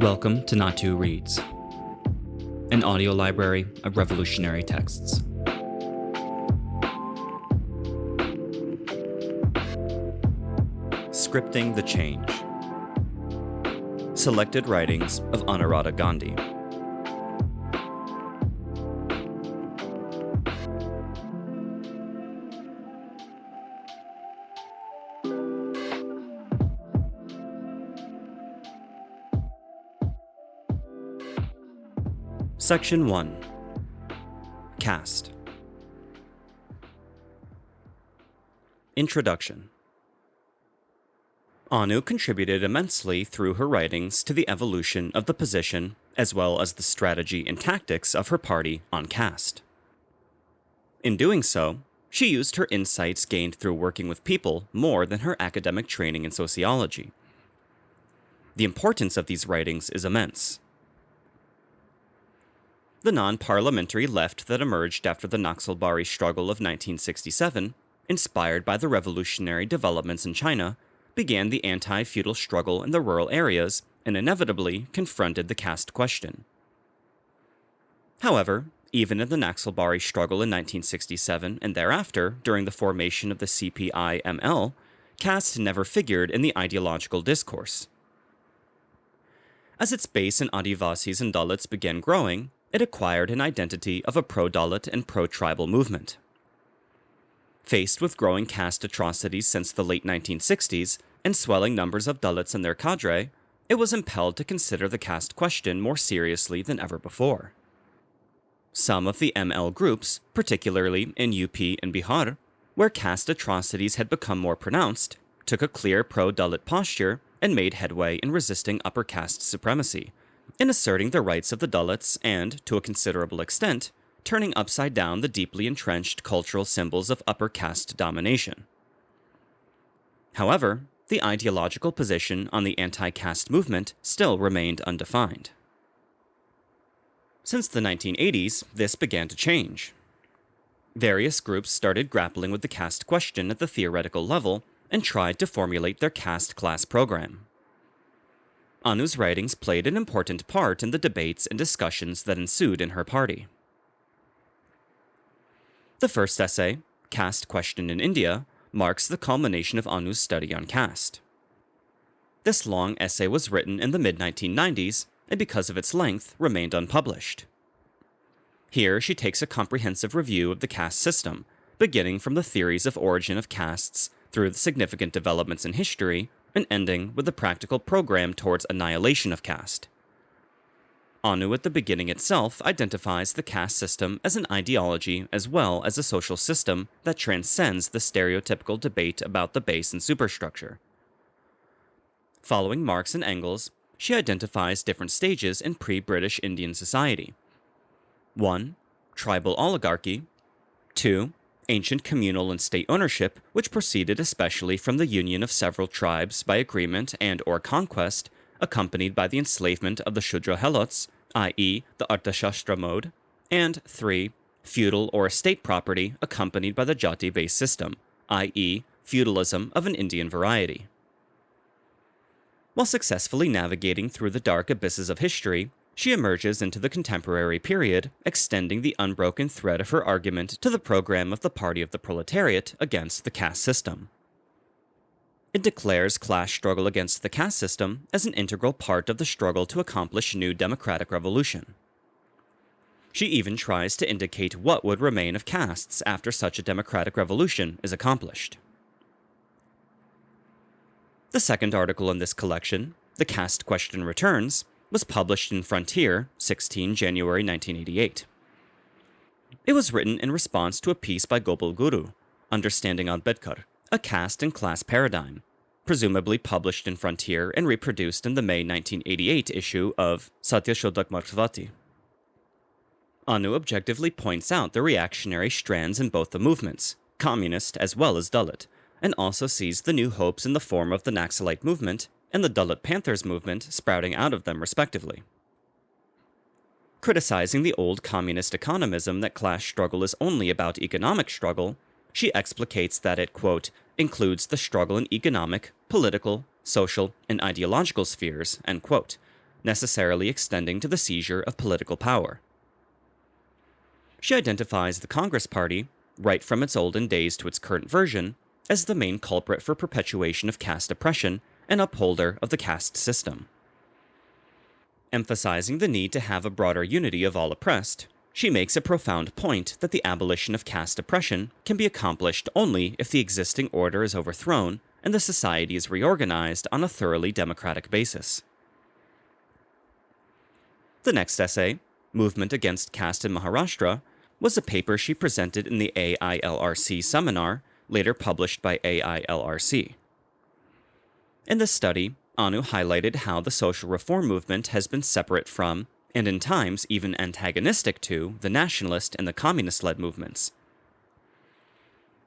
Welcome to Natu Reads, an audio library of revolutionary texts. Scripting the Change. Selected writings of Anuradha Ghandy. Section 1. Caste. Introduction. Anu contributed immensely through her writings to the evolution of the position as well as the strategy and tactics of her party on caste. In doing so, she used her insights gained through working with people more than her academic training in sociology. The importance of these writings is immense. The non-parliamentary left that emerged after the Naxalbari struggle of 1967, inspired by the revolutionary developments in China, began the anti-feudal struggle in the rural areas and inevitably confronted the caste question. However, even in the Naxalbari struggle in 1967 and thereafter, during the formation of the CPI-ML, caste never figured in the ideological discourse. As its base in Adivasis and Dalits began growing, it acquired an identity of a pro-Dalit and pro-tribal movement. Faced with growing caste atrocities since the late 1960s and swelling numbers of Dalits and their cadre, it was impelled to consider the caste question more seriously than ever before. Some of the ML groups, particularly in UP and Bihar, where caste atrocities had become more pronounced, took a clear pro-Dalit posture and made headway in resisting upper caste supremacy, in asserting the rights of the Dalits and, to a considerable extent, turning upside down the deeply entrenched cultural symbols of upper caste domination. However, the ideological position on the anti-caste movement still remained undefined. Since the 1980s, this began to change. Various groups started grappling with the caste question at the theoretical level and tried to formulate their caste class program. Anu's writings played an important part in the debates and discussions that ensued in her party. The first essay, Caste Question in India, marks the culmination of Anu's study on caste. This long essay was written in the mid-1990s, and because of its length, remained unpublished. Here she takes a comprehensive review of the caste system, beginning from the theories of origin of castes through the significant developments in history, and ending with the practical program towards annihilation of caste. Anu at the beginning itself identifies the caste system as an ideology as well as a social system that transcends the stereotypical debate about the base and superstructure. Following Marx and Engels, she identifies different stages in pre-British Indian society. 1. Tribal oligarchy. 2. Ancient communal and state ownership, which proceeded especially from the union of several tribes by agreement and/or conquest, accompanied by the enslavement of the Shudra Helots, i.e. the Arthashastra mode, and 3. Feudal or estate property accompanied by the Jati-based system, i.e. feudalism of an Indian variety. While successfully navigating through the dark abysses of history, she emerges into the contemporary period, extending the unbroken thread of her argument to the program of the Party of the Proletariat against the caste system. It declares class struggle against the caste system as an integral part of the struggle to accomplish new democratic revolution. She even tries to indicate what would remain of castes after such a democratic revolution is accomplished. The second article in this collection, The Caste Question Returns, was published in Frontier, 16 January 1988. It was written in response to a piece by Gopal Guru, Understanding Ambedkar, a caste and class paradigm, presumably published in Frontier and reproduced in the May 1988 issue of Satyashodak Marksvati. Anu objectively points out the reactionary strands in both the movements, communist as well as Dalit, and also sees the new hopes in the form of the Naxalite movement and the Dalit Panthers movement sprouting out of them respectively. Criticizing the old communist economism that class struggle is only about economic struggle, she explicates that it, quote, includes the struggle in economic, political, social, and ideological spheres, end quote, necessarily extending to the seizure of political power. She identifies the Congress Party, right from its olden days to its current version, as the main culprit for perpetuation of caste oppression and upholder of the caste system. Emphasizing the need to have a broader unity of all oppressed, she makes a profound point that the abolition of caste oppression can be accomplished only if the existing order is overthrown and the society is reorganized on a thoroughly democratic basis. The next essay, Movement Against Caste in Maharashtra, was a paper she presented in the AILRC seminar, later published by AILRC. In this study, Anu highlighted how the social reform movement has been separate from, and in times even antagonistic to, the nationalist and the communist-led movements.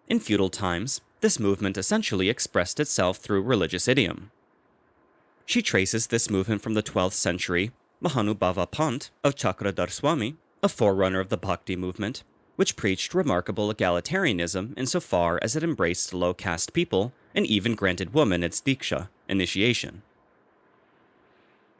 In feudal times, this movement essentially expressed itself through religious idiom. She traces this movement from the 12th century Mahanubhava Pant of Chakradhar Swami, a forerunner of the Bhakti movement, which preached remarkable egalitarianism insofar as it embraced low-caste people and even granted women its diksha, initiation.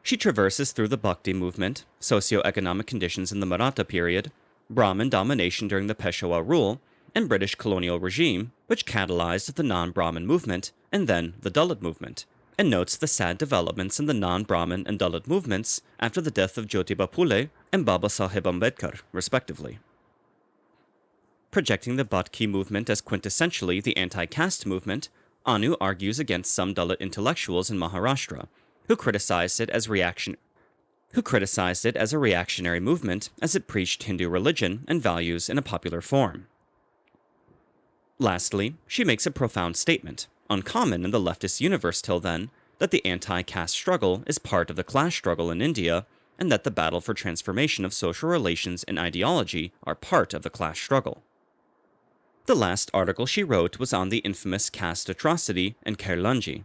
She traverses through the Bhakti movement, socio-economic conditions in the Maratha period, Brahmin domination during the Peshwa rule, and British colonial regime, which catalyzed the non-Brahmin movement and then the Dalit movement, and notes the sad developments in the non-Brahmin and Dalit movements after the death of Jyotiba Phule and Baba Saheb Ambedkar, respectively. Projecting the Bhakti movement as quintessentially the anti-caste movement, Anu argues against some Dalit intellectuals in Maharashtra, who criticized it as a reactionary movement as it preached Hindu religion and values in a popular form. Lastly, she makes a profound statement, uncommon in the leftist universe till then, that the anti-caste struggle is part of the class struggle in India, and that the battle for transformation of social relations and ideology are part of the class struggle. The last article she wrote was on the infamous caste atrocity in Kairlanji.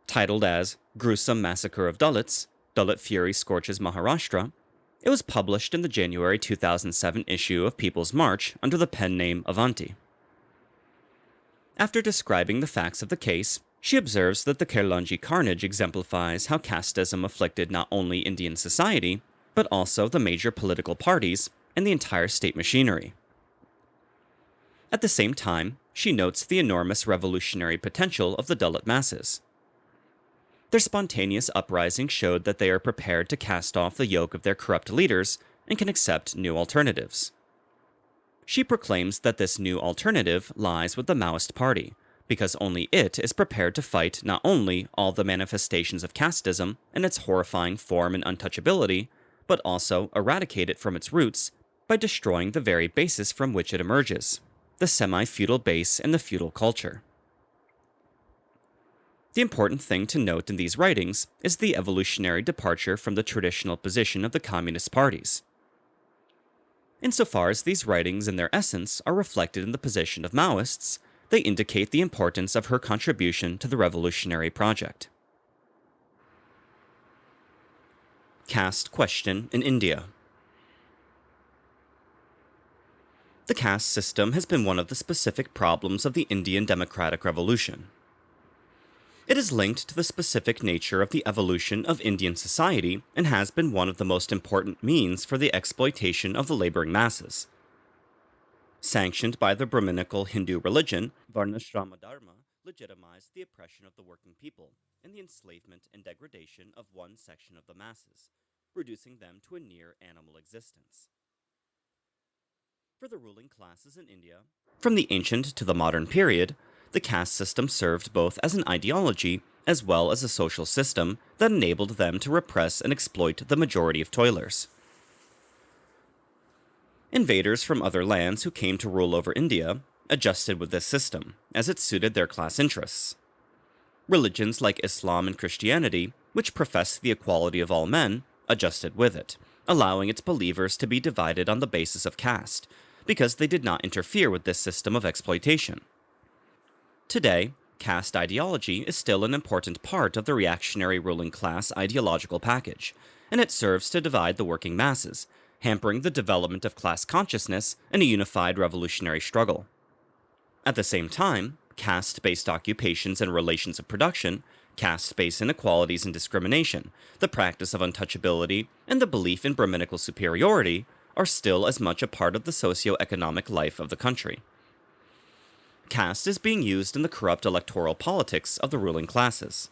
Titled as Gruesome Massacre of Dalits, Dalit Fury Scorches Maharashtra, it was published in the January 2007 issue of People's March under the pen name Avanti. After describing the facts of the case, she observes that the Kairlanji carnage exemplifies how casteism afflicted not only Indian society, but also the major political parties and the entire state machinery. At the same time, she notes the enormous revolutionary potential of the Dalit masses. Their spontaneous uprising showed that they are prepared to cast off the yoke of their corrupt leaders and can accept new alternatives. She proclaims that this new alternative lies with the Maoist party, because only it is prepared to fight not only all the manifestations of casteism and its horrifying form and untouchability, but also eradicate it from its roots by destroying the very basis from which it emerges, the semi-feudal base and the feudal culture. The important thing to note in these writings is the evolutionary departure from the traditional position of the communist parties. Insofar as these writings in their essence are reflected in the position of Maoists, they indicate the importance of her contribution to the revolutionary project. Caste Question in India. The caste system has been one of the specific problems of the Indian democratic revolution. It is linked to the specific nature of the evolution of Indian society and has been one of the most important means for the exploitation of the laboring masses. Sanctioned by the Brahminical Hindu religion, Varnashrama Dharma legitimized the oppression of the working people and the enslavement and degradation of one section of the masses, reducing them to a near animal existence. For the ruling classes in India, from the ancient to the modern period, the caste system served both as an ideology as well as a social system that enabled them to repress and exploit the majority of toilers. Invaders from other lands who came to rule over India adjusted with this system, as it suited their class interests. Religions like Islam and Christianity, which profess the equality of all men, adjusted with it, allowing its believers to be divided on the basis of caste, because they did not interfere with this system of exploitation. Today, caste ideology is still an important part of the reactionary ruling class ideological package, and it serves to divide the working masses, hampering the development of class consciousness and a unified revolutionary struggle. At the same time, caste-based occupations and relations of production Caste-based inequalities and discrimination, the practice of untouchability, and the belief in Brahminical superiority are still as much a part of the socio-economic life of the country. Caste is being used in the corrupt electoral politics of the ruling classes.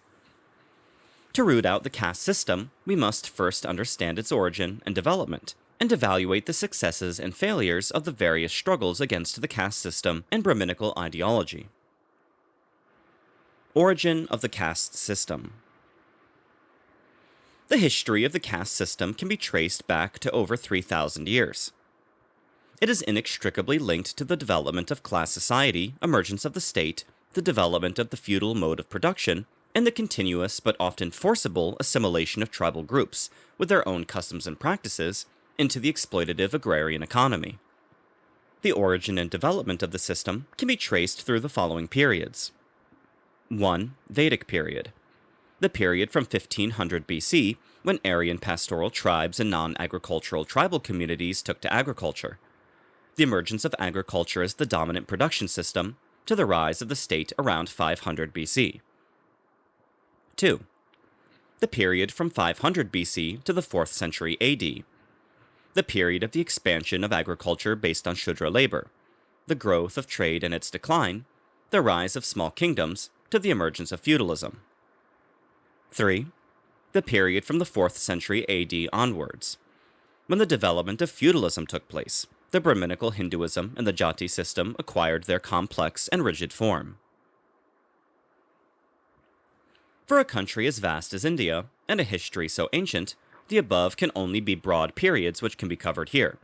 To root out the caste system, we must first understand its origin and development, and evaluate the successes and failures of the various struggles against the caste system and Brahminical ideology. Origin of the caste system. The history of the caste system can be traced back to over 3,000 years. It is inextricably linked to the development of class society, emergence of the state, the development of the feudal mode of production, and the continuous but often forcible assimilation of tribal groups, with their own customs and practices, into the exploitative agrarian economy. The origin and development of the system can be traced through the following periods. 1. Vedic period. The period from 1500 BC, when Aryan pastoral tribes and non-agricultural tribal communities took to agriculture. The emergence of agriculture as the dominant production system, to the rise of the state around 500 BC. 2. The period from 500 BC to the 4th century AD. The period of the expansion of agriculture based on Shudra labor, the growth of trade and its decline, the rise of small kingdoms, to the emergence of feudalism. 3. The period from the 4th century AD onwards, when the development of feudalism took place, the Brahminical Hinduism and the Jati system acquired their complex and rigid form. For a country as vast as India, and a history so ancient, the above can only be broad periods which can be covered here,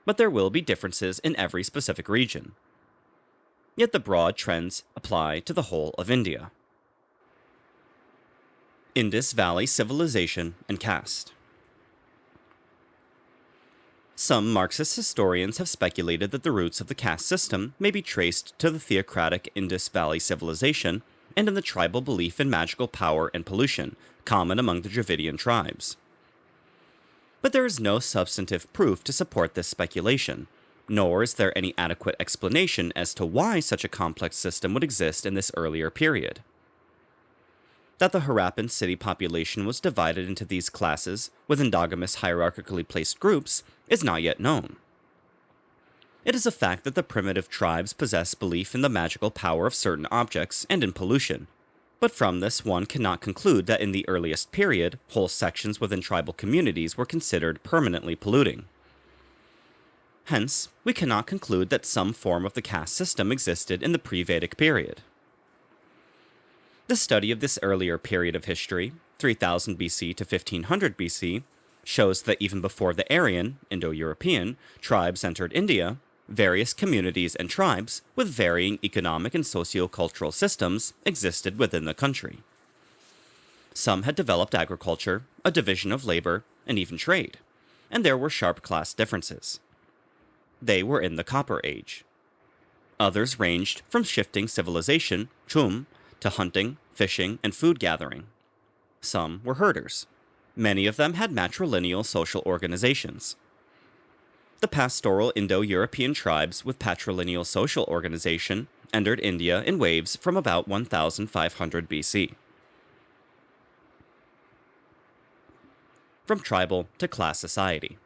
but there will be differences in every specific region. Yet the broad trends apply to the whole of India. Indus Valley Civilization and Caste. Some Marxist historians have speculated that the roots of the caste system may be traced to the theocratic Indus Valley civilization and in the tribal belief in magical power and pollution, common among the Dravidian tribes. But there is no substantive proof to support this speculation, nor is there any adequate explanation as to why such a complex system would exist in this earlier period. That the Harappan city population was divided into these classes with endogamous hierarchically placed groups is not yet known. It is a fact that the primitive tribes possess belief in the magical power of certain objects and in pollution, but from this one cannot conclude that in the earliest period, whole sections within tribal communities were considered permanently polluting. Hence, we cannot conclude that some form of the caste system existed in the pre-Vedic period. The study of this earlier period of history, 3000 BC to 1500 BC, shows that even before the Aryan, Indo-European, tribes entered India, various communities and tribes with varying economic and socio-cultural systems existed within the country. Some had developed agriculture, a division of labor, and even trade, and there were sharp class differences. They were in the Copper Age. Others ranged from shifting civilization, chum, to hunting, fishing, and food gathering. Some were herders. Many of them had matrilineal social organizations. The pastoral Indo-European tribes with patrilineal social organization entered India in waves from about 1500 BC. From tribal to class society.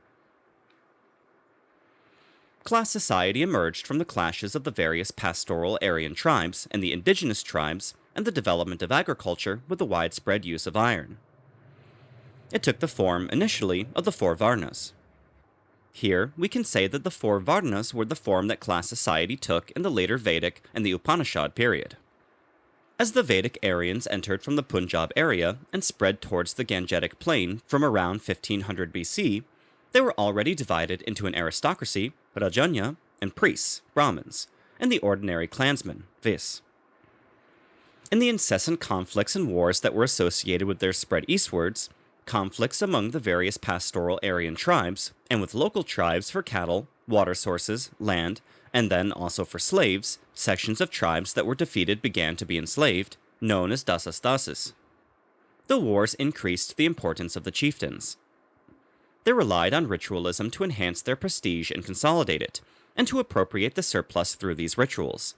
Class society emerged from the clashes of the various pastoral Aryan tribes and the indigenous tribes and the development of agriculture with the widespread use of iron. It took the form, initially, of the four Varnas. Here, we can say that the four Varnas were the form that class society took in the later Vedic and the Upanishad period. As the Vedic Aryans entered from the Punjab area and spread towards the Gangetic Plain from around 1500 BC, they were already divided into an aristocracy, Rajanya, and priests, Brahmins, and the ordinary clansmen, Vis. In the incessant conflicts and wars that were associated with their spread eastwards, conflicts among the various pastoral Aryan tribes, and with local tribes for cattle, water sources, land, and then also for slaves, sections of tribes that were defeated began to be enslaved, known as dasas dasis. The wars increased the importance of the chieftains. They relied on ritualism to enhance their prestige and consolidate it, and to appropriate the surplus through these rituals.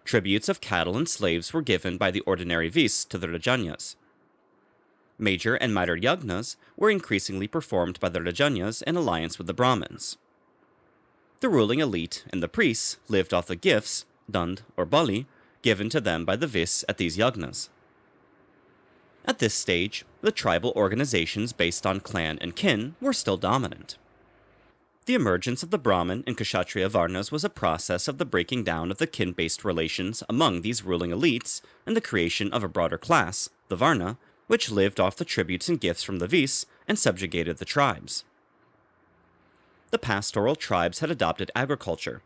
Tributes of cattle and slaves were given by the ordinary vis to the Rajanyas. Major and minor yagnas were increasingly performed by the Rajanyas in alliance with the Brahmins. The ruling elite and the priests lived off the gifts, dand or bali, given to them by the vis at these yagnas. At this stage, the tribal organizations based on clan and kin were still dominant. The emergence of the Brahmin and Kshatriya Varnas was a process of the breaking down of the kin-based relations among these ruling elites and the creation of a broader class, the Varna, which lived off the tributes and gifts from the vis and subjugated the tribes. The pastoral tribes had adopted agriculture,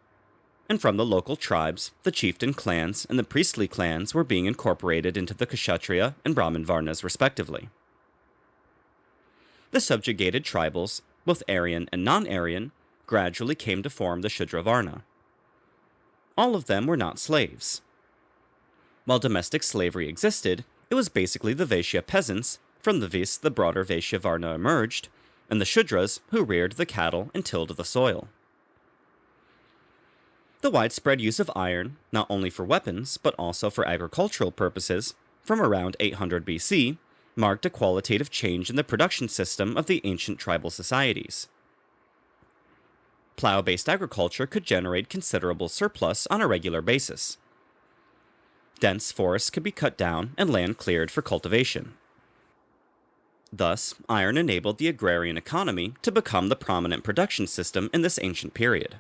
and from the local tribes, the chieftain clans and the priestly clans were being incorporated into the Kshatriya and Brahmin Varnas respectively. The subjugated tribals, both Aryan and non-Aryan, gradually came to form the Shudra Varna. All of them were not slaves. While domestic slavery existed, it was basically the Vaishya peasants, from the vis the broader Vaishya Varna emerged, and the Shudras who reared the cattle and tilled the soil. The widespread use of iron, not only for weapons, but also for agricultural purposes, from around 800 BC, marked a qualitative change in the production system of the ancient tribal societies. Plow-based agriculture could generate considerable surplus on a regular basis. Dense forests could be cut down and land cleared for cultivation. Thus, iron enabled the agrarian economy to become the prominent production system in this ancient period.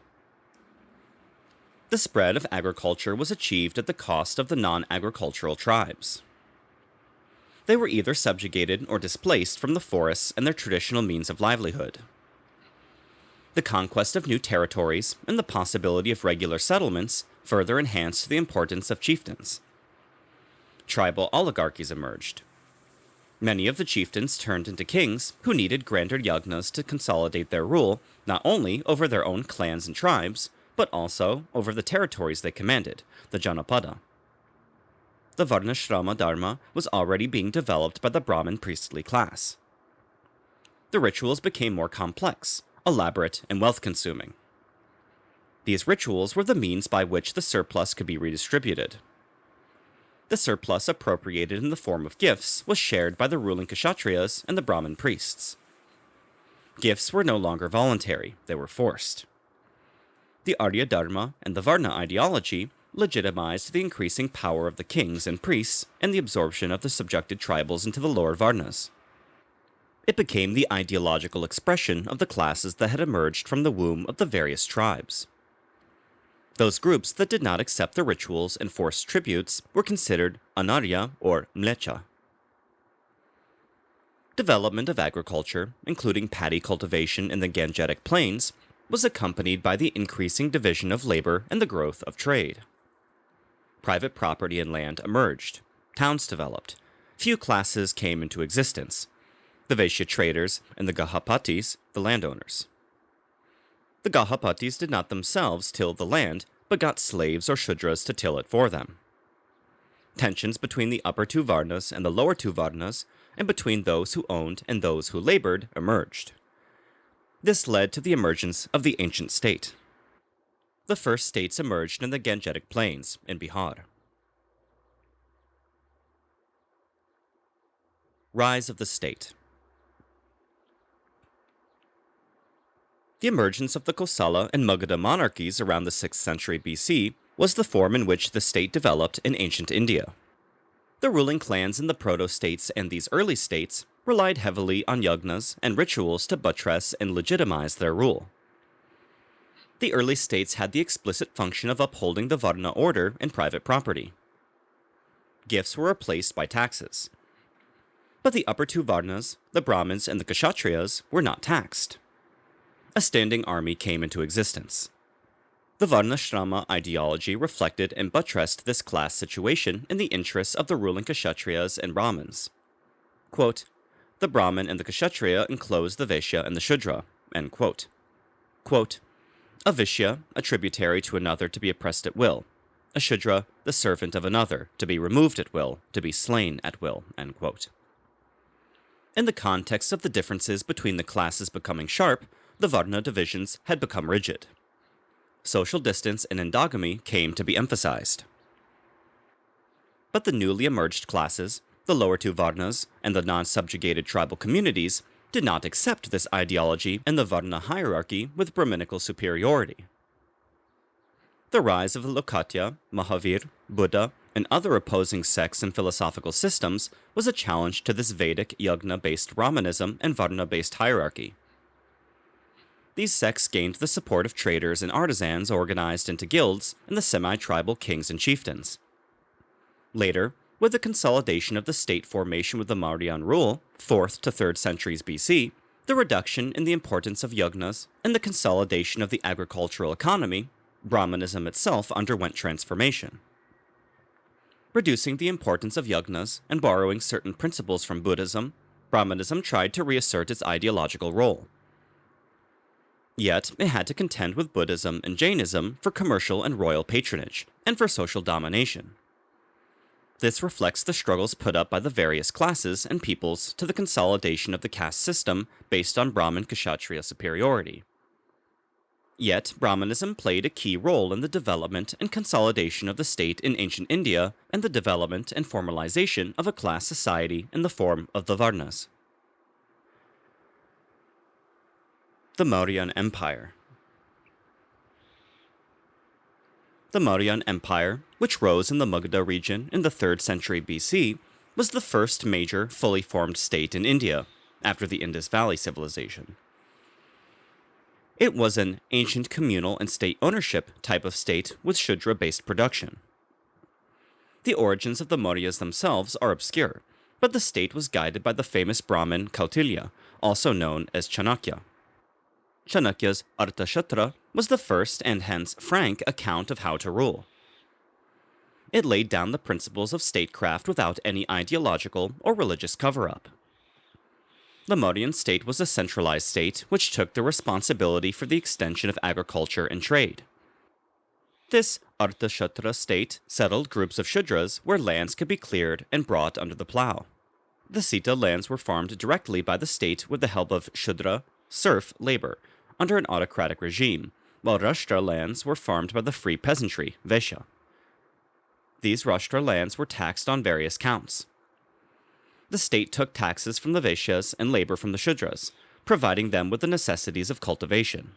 The spread of agriculture was achieved at the cost of the non-agricultural tribes. They were either subjugated or displaced from the forests and their traditional means of livelihood. The conquest of new territories and the possibility of regular settlements further enhanced the importance of chieftains. Tribal oligarchies emerged. Many of the chieftains turned into kings who needed grander yagnas to consolidate their rule not only over their own clans and tribes, but also over the territories they commanded, the Janapada. The Varnashrama Dharma was already being developed by the Brahmin priestly class. The rituals became more complex, elaborate, and wealth-consuming. These rituals were the means by which the surplus could be redistributed. The surplus appropriated in the form of gifts was shared by the ruling Kshatriyas and the Brahmin priests. Gifts were no longer voluntary, they were forced. The Arya Dharma and the Varna ideology legitimized the increasing power of the kings and priests and the absorption of the subjected tribals into the lower Varnas. It became the ideological expression of the classes that had emerged from the womb of the various tribes. Those groups that did not accept the rituals and forced tributes were considered anarya or mlecha. Development of agriculture, including paddy cultivation in the Gangetic Plains, was accompanied by the increasing division of labor and the growth of trade. Private property and land emerged. Towns developed. Few classes came into existence: the Vaishya traders and the Gahapatis, the landowners. The Gahapatis did not themselves till the land, but got slaves or Shudras to till it for them. Tensions between the upper two Varnas and the lower two Varnas, and between those who owned and those who labored, emerged. This led to the emergence of the ancient state. The first states emerged in the Gangetic Plains, in Bihar. Rise of the state. The emergence of the Kosala and Magadha monarchies around the 6th century BC was the form in which the state developed in ancient India. The ruling clans in the proto-states and these early states relied heavily on yagnas and rituals to buttress and legitimize their rule. The early states had the explicit function of upholding the Varna order and private property. Gifts were replaced by taxes. But the upper two Varnas, the Brahmins and the Kshatriyas, were not taxed. A standing army came into existence. The Varnashrama ideology reflected and buttressed this class situation in the interests of the ruling Kshatriyas and Brahmins. Quote, "The Brahmin and the Kshatriya enclosed the Vaishya and the Shudra." End quote. Quote, "A Vishya, a tributary to another to be oppressed at will. A Shudra, the servant of another, to be removed at will, to be slain at will." End quote. In the context of the differences between the classes becoming sharp, the Varna divisions had become rigid. Social distance and endogamy came to be emphasized. But the newly emerged classes, the lower two Varnas, and the non-subjugated tribal communities did not accept this ideology and the Varna hierarchy with Brahminical superiority. The rise of the Lokatya, Mahavir, Buddha, and other opposing sects and philosophical systems was a challenge to this Vedic yagna-based Brahmanism and Varna-based hierarchy. These sects gained the support of traders and artisans organized into guilds and the semi-tribal kings and chieftains. Later, with the consolidation of the state formation with the Mauryan rule, 4th to 3rd centuries BC, the reduction in the importance of yagnas, and the consolidation of the agricultural economy, Brahmanism itself underwent transformation. Reducing the importance of yagnas and borrowing certain principles from Buddhism, Brahmanism tried to reassert its ideological role. Yet, it had to contend with Buddhism and Jainism for commercial and royal patronage, and for social domination. This reflects the struggles put up by the various classes and peoples to the consolidation of the caste system based on Brahmin-Kshatriya superiority. Yet, Brahmanism played a key role in the development and consolidation of the state in ancient India and the development and formalization of a class society in the form of the Varnas. The Mauryan Empire. The Mauryan Empire, which rose in the Magadha region in the 3rd century BC, was the first major, fully formed state in India, after the Indus Valley civilization. It was an ancient communal and state ownership type of state with Shudra-based production. The origins of the Mauryas themselves are obscure, but the state was guided by the famous Brahmin Kautilya, also known as Chanakya. Chanakya's Arthashastra was the first and hence frank account of how to rule. It laid down the principles of statecraft without any ideological or religious cover-up. The Mauryan state was a centralized state which took the responsibility for the extension of agriculture and trade. This Arthashastra state settled groups of Shudras where lands could be cleared and brought under the plow. The Sita lands were farmed directly by the state with the help of Shudra, serf labor, under an autocratic regime, while Rashtra lands were farmed by the free peasantry, Vaishya. These Rashtra lands were taxed on various counts. The state took taxes from the Vaishyas and labor from the Shudras, providing them with the necessities of cultivation.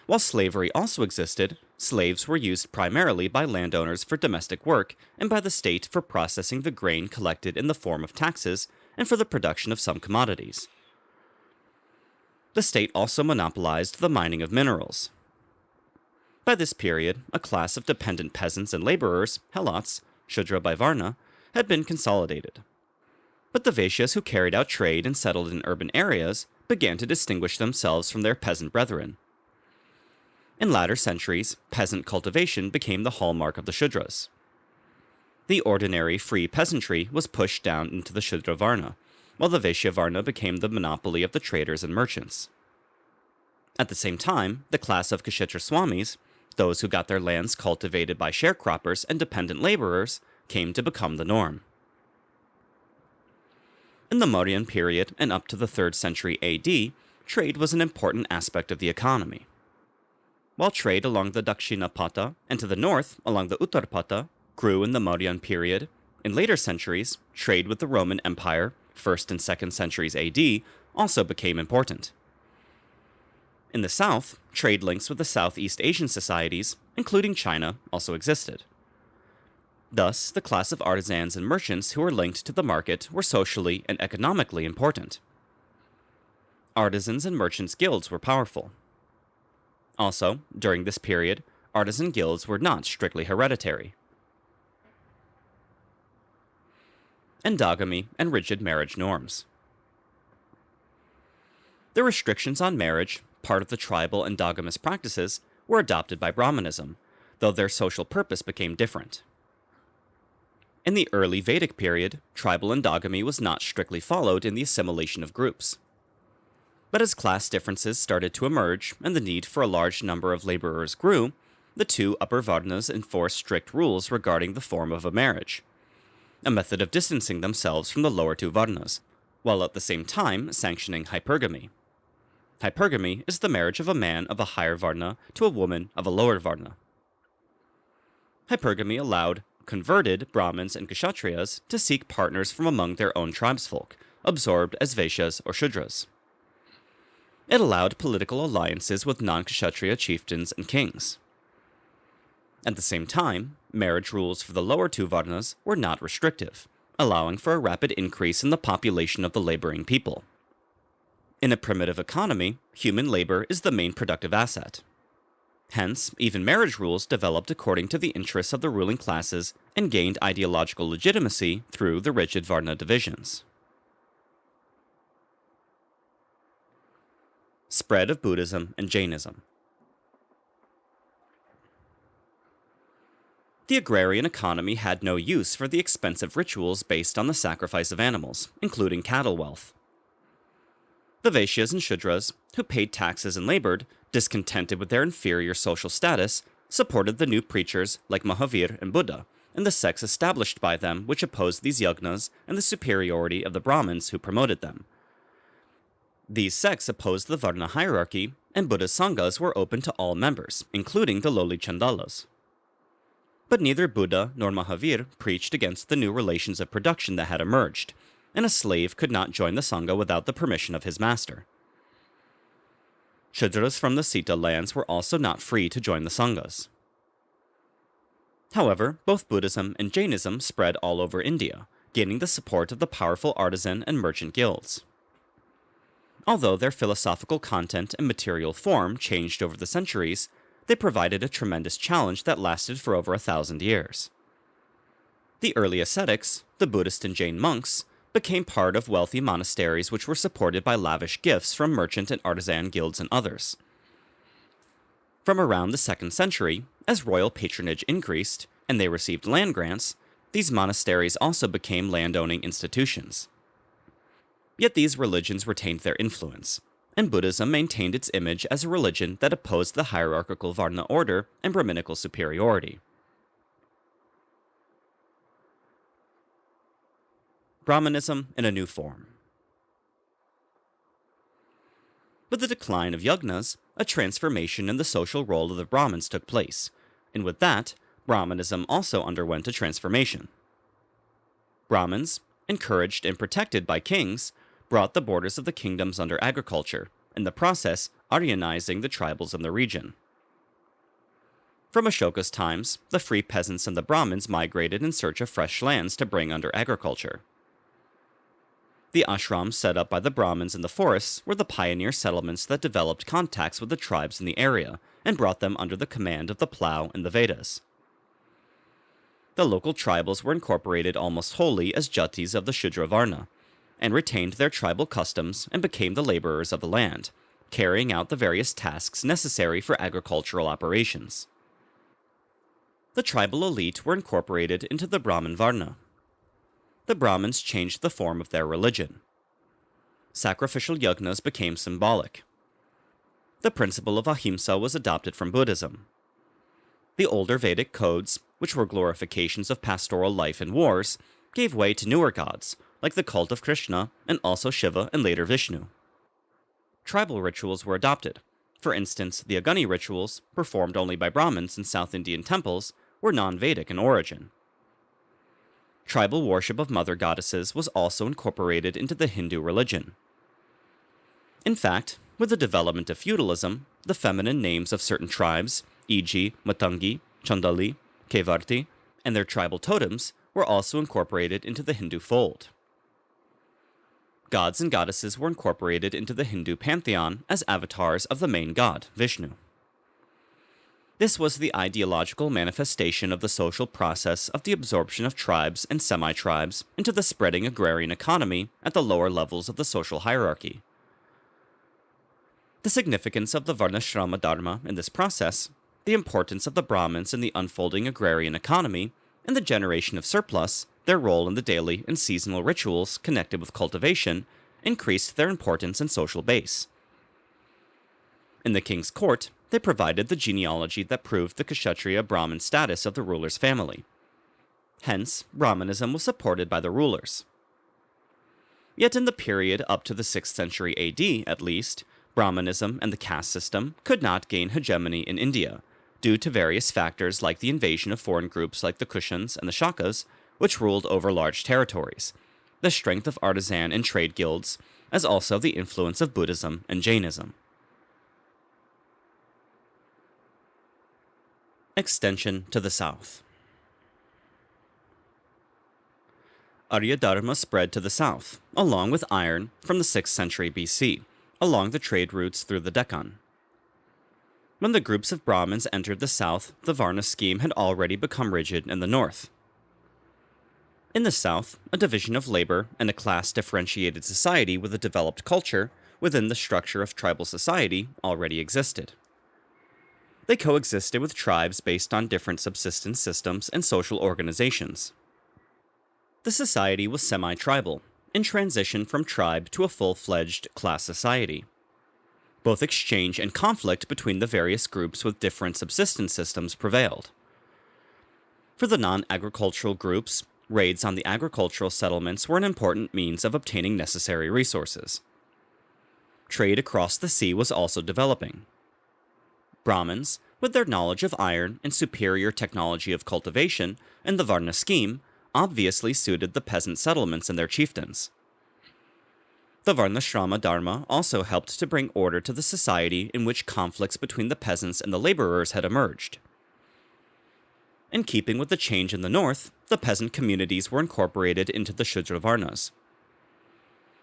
While slavery also existed, slaves were used primarily by landowners for domestic work and by the state for processing the grain collected in the form of taxes and for the production of some commodities. The state also monopolized the mining of minerals. By this period, a class of dependent peasants and laborers, helots, Shudra by Varna, had been consolidated. But the Vaishyas who carried out trade and settled in urban areas began to distinguish themselves from their peasant brethren. In latter centuries, peasant cultivation became the hallmark of the Shudras. The ordinary free peasantry was pushed down into the Shudra Varna, while the Vaishya Varna became the monopoly of the traders and merchants. At the same time, the class of Kshetra Swamis, those who got their lands cultivated by sharecroppers and dependent laborers, came to become the norm. In the Mauryan period and up to the 3rd century AD, trade was an important aspect of the economy. While trade along the Dakshinapata and to the north along the Uttarpata grew in the Mauryan period, in later centuries, trade with the Roman Empire, 1st and 2nd centuries AD, also became important. In the south, trade links with the Southeast Asian societies, including China, also existed. Thus, the class of artisans and merchants who were linked to the market were socially and economically important. Artisans and merchants' guilds were powerful. Also, during this period, artisan guilds were not strictly hereditary. Endogamy and rigid marriage norms. The restrictions on marriage, part of the tribal endogamous practices, were adopted by Brahmanism, though their social purpose became different. In the early Vedic period, tribal endogamy was not strictly followed in the assimilation of groups. But as class differences started to emerge and the need for a large number of laborers grew, the two upper Varnas enforced strict rules regarding the form of a marriage, a method of distancing themselves from the lower two Varnas, while at the same time sanctioning hypergamy. Hypergamy is the marriage of a man of a higher Varna to a woman of a lower Varna. Hypergamy allowed converted Brahmins and Kshatriyas to seek partners from among their own tribesfolk, absorbed as Vaishyas or Shudras. It allowed political alliances with non-Kshatriya chieftains and kings. At the same time, marriage rules for the lower two Varnas were not restrictive, allowing for a rapid increase in the population of the laboring people. In a primitive economy, human labor is the main productive asset. Hence, even marriage rules developed according to the interests of the ruling classes and gained ideological legitimacy through the rigid Varna divisions. Spread of Buddhism and Jainism. The agrarian economy had no use for the expensive rituals based on the sacrifice of animals, including cattle wealth. The Vaishyas and Shudras, who paid taxes and labored, discontented with their inferior social status, supported the new preachers like Mahavir and Buddha, and the sects established by them which opposed these yagnas and the superiority of the Brahmins who promoted them. These sects opposed the Varna hierarchy, and Buddha's sanghas were open to all members, including the lowly chandalas. But neither Buddha nor Mahavir preached against the new relations of production that had emerged, and a slave could not join the sangha without the permission of his master. Shudras from the Sita lands were also not free to join the sanghas. However, both Buddhism and Jainism spread all over India, gaining the support of the powerful artisan and merchant guilds. Although their philosophical content and material form changed over the centuries, they provided a tremendous challenge that lasted for over 1,000 years. The early ascetics, the Buddhist and Jain monks, became part of wealthy monasteries which were supported by lavish gifts from merchant and artisan guilds and others. From around the 2nd century, as royal patronage increased, and they received land grants, these monasteries also became land-owning institutions. Yet these religions retained their influence, and Buddhism maintained its image as a religion that opposed the hierarchical Varna order and Brahminical superiority. Brahmanism in a new form. With the decline of yagnas, a transformation in the social role of the Brahmins took place, and with that, Brahmanism also underwent a transformation. Brahmins, encouraged and protected by kings, brought the borders of the kingdoms under agriculture, in the process Aryanizing the tribals in the region. From Ashoka's times, the free peasants and the Brahmins migrated in search of fresh lands to bring under agriculture. The ashrams set up by the Brahmins in the forests were the pioneer settlements that developed contacts with the tribes in the area and brought them under the command of the plow and the Vedas. The local tribals were incorporated almost wholly as jatis of the Shudra Varna, and retained their tribal customs and became the laborers of the land, carrying out the various tasks necessary for agricultural operations. The tribal elite were incorporated into the Brahmin Varna. The Brahmins changed the form of their religion. Sacrificial yagnas became symbolic. The principle of ahimsa was adopted from Buddhism. The older Vedic codes, which were glorifications of pastoral life and wars, gave way to newer gods, like the cult of Krishna and also Shiva and later Vishnu. Tribal rituals were adopted. For instance, the Agani rituals, performed only by Brahmins in South Indian temples, were non-Vedic in origin. Tribal worship of mother goddesses was also incorporated into the Hindu religion. In fact, with the development of feudalism, the feminine names of certain tribes, e.g. Matangi, Chandali, Kevarti, and their tribal totems, were also incorporated into the Hindu fold. Gods and goddesses were incorporated into the Hindu pantheon as avatars of the main god, Vishnu. This was the ideological manifestation of the social process of the absorption of tribes and semi-tribes into the spreading agrarian economy at the lower levels of the social hierarchy. The significance of the Varnashrama Dharma in this process, the importance of the Brahmins in the unfolding agrarian economy, and the generation of surplus, their role in the daily and seasonal rituals connected with cultivation, increased their importance and social base. In the king's court, they provided the genealogy that proved the Kshatriya Brahmin status of the ruler's family. Hence, Brahmanism was supported by the rulers. Yet in the period up to the 6th century AD, at least, Brahmanism and the caste system could not gain hegemony in India, due to various factors like the invasion of foreign groups like the Kushans and the Shakas, which ruled over large territories, the strength of artisan and trade guilds, as also the influence of Buddhism and Jainism. Extension to the south. Arya Dharma spread to the south, along with iron, from the 6th century BC, along the trade routes through the Deccan. When the groups of Brahmins entered the south, the Varna scheme had already become rigid in the north. In the south, a division of labor and a class-differentiated society with a developed culture within the structure of tribal society already existed. They coexisted with tribes based on different subsistence systems and social organizations. The society was semi-tribal, in transition from tribe to a full-fledged class society. Both exchange and conflict between the various groups with different subsistence systems prevailed. For the non-agricultural groups, raids on the agricultural settlements were an important means of obtaining necessary resources. Trade across the sea was also developing. Brahmins, with their knowledge of iron and superior technology of cultivation and the Varna scheme, obviously suited the peasant settlements and their chieftains. The Varnashrama Dharma also helped to bring order to the society in which conflicts between the peasants and the laborers had emerged. In keeping with the change in the north, the peasant communities were incorporated into the Shudra Varnas.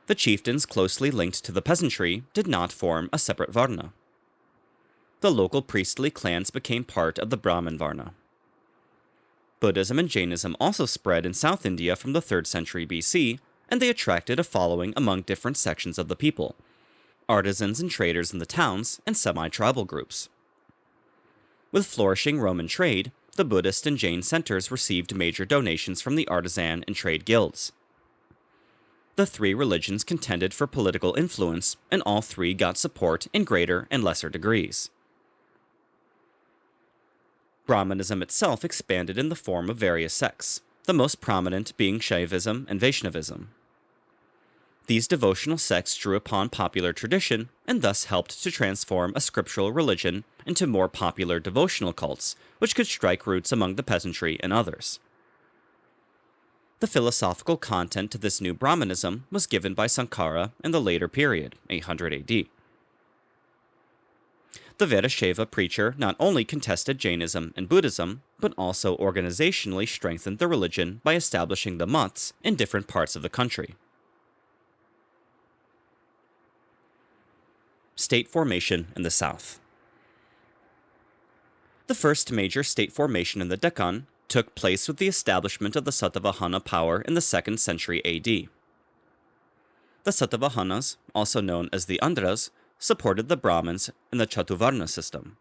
The chieftains closely linked to the peasantry did not form a separate Varna. The local priestly clans became part of the Brahmin Varna. Buddhism and Jainism also spread in South India from the 3rd century BC, and they attracted a following among different sections of the people, artisans and traders in the towns, and semi-tribal groups. With flourishing Roman trade, the Buddhist and Jain centers received major donations from the artisan and trade guilds. The three religions contended for political influence, and all three got support in greater and lesser degrees. Brahmanism itself expanded in the form of various sects, the most prominent being Shaivism and Vaishnavism. These devotional sects drew upon popular tradition and thus helped to transform a scriptural religion into more popular devotional cults, which could strike roots among the peasantry and others. The philosophical content to this new Brahmanism was given by Sankara in the later period, 800 AD. The Veerashaiva preacher not only contested Jainism and Buddhism, but also organizationally strengthened the religion by establishing the maths in different parts of the country. State formation in the south. The first major state formation in the Deccan took place with the establishment of the Satavahana power in the 2nd century AD. The Satavahanas, also known as the Andhras, supported the Brahmins in the Chatuvarna system.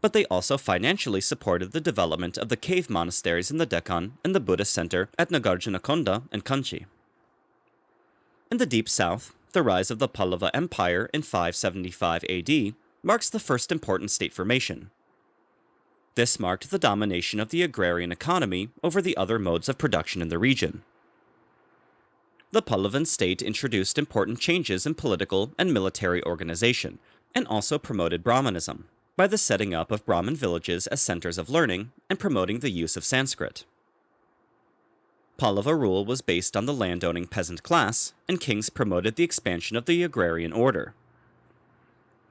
But they also financially supported the development of the cave monasteries in the Deccan and the Buddhist center at Nagarjunakonda and Kanchi. In the deep south, the rise of the Pallava Empire in 575 AD marks the first important state formation. This marked the domination of the agrarian economy over the other modes of production in the region. The Pallavan state introduced important changes in political and military organization, and also promoted Brahmanism, by the setting up of Brahmin villages as centers of learning and promoting the use of Sanskrit. Pallava rule was based on the landowning peasant class, and kings promoted the expansion of the agrarian order.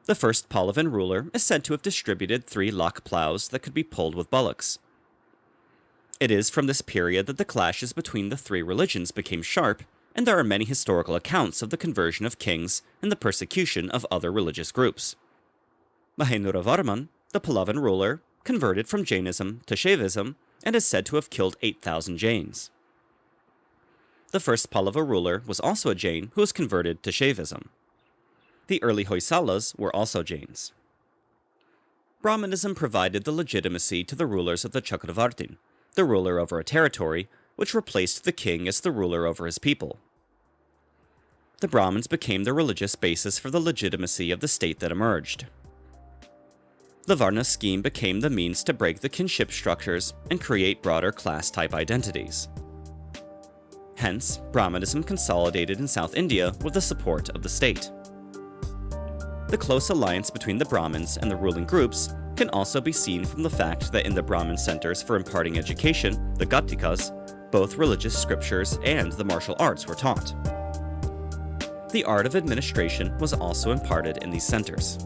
The first Pallavan ruler is said to have distributed 3 lakh plows that could be pulled with bullocks. It is from this period that the clashes between the three religions became sharp, and there are many historical accounts of the conversion of kings and the persecution of other religious groups. Mahendravarman, the Pallavan ruler, converted from Jainism to Shaivism and is said to have killed 8,000 Jains. The first Pallava ruler was also a Jain who was converted to Shaivism. The early Hoysalas were also Jains. Brahmanism provided the legitimacy to the rulers of the Chakravartin, the ruler over a territory, which replaced the king as the ruler over his people. The Brahmins became the religious basis for the legitimacy of the state that emerged. The Varna scheme became the means to break the kinship structures and create broader class-type identities. Hence, Brahmanism consolidated in South India with the support of the state. The close alliance between the Brahmins and the ruling groups can also be seen from the fact that in the Brahmin centers for imparting education, the Gatikas, both religious scriptures and the martial arts were taught. The art of administration was also imparted in these centers.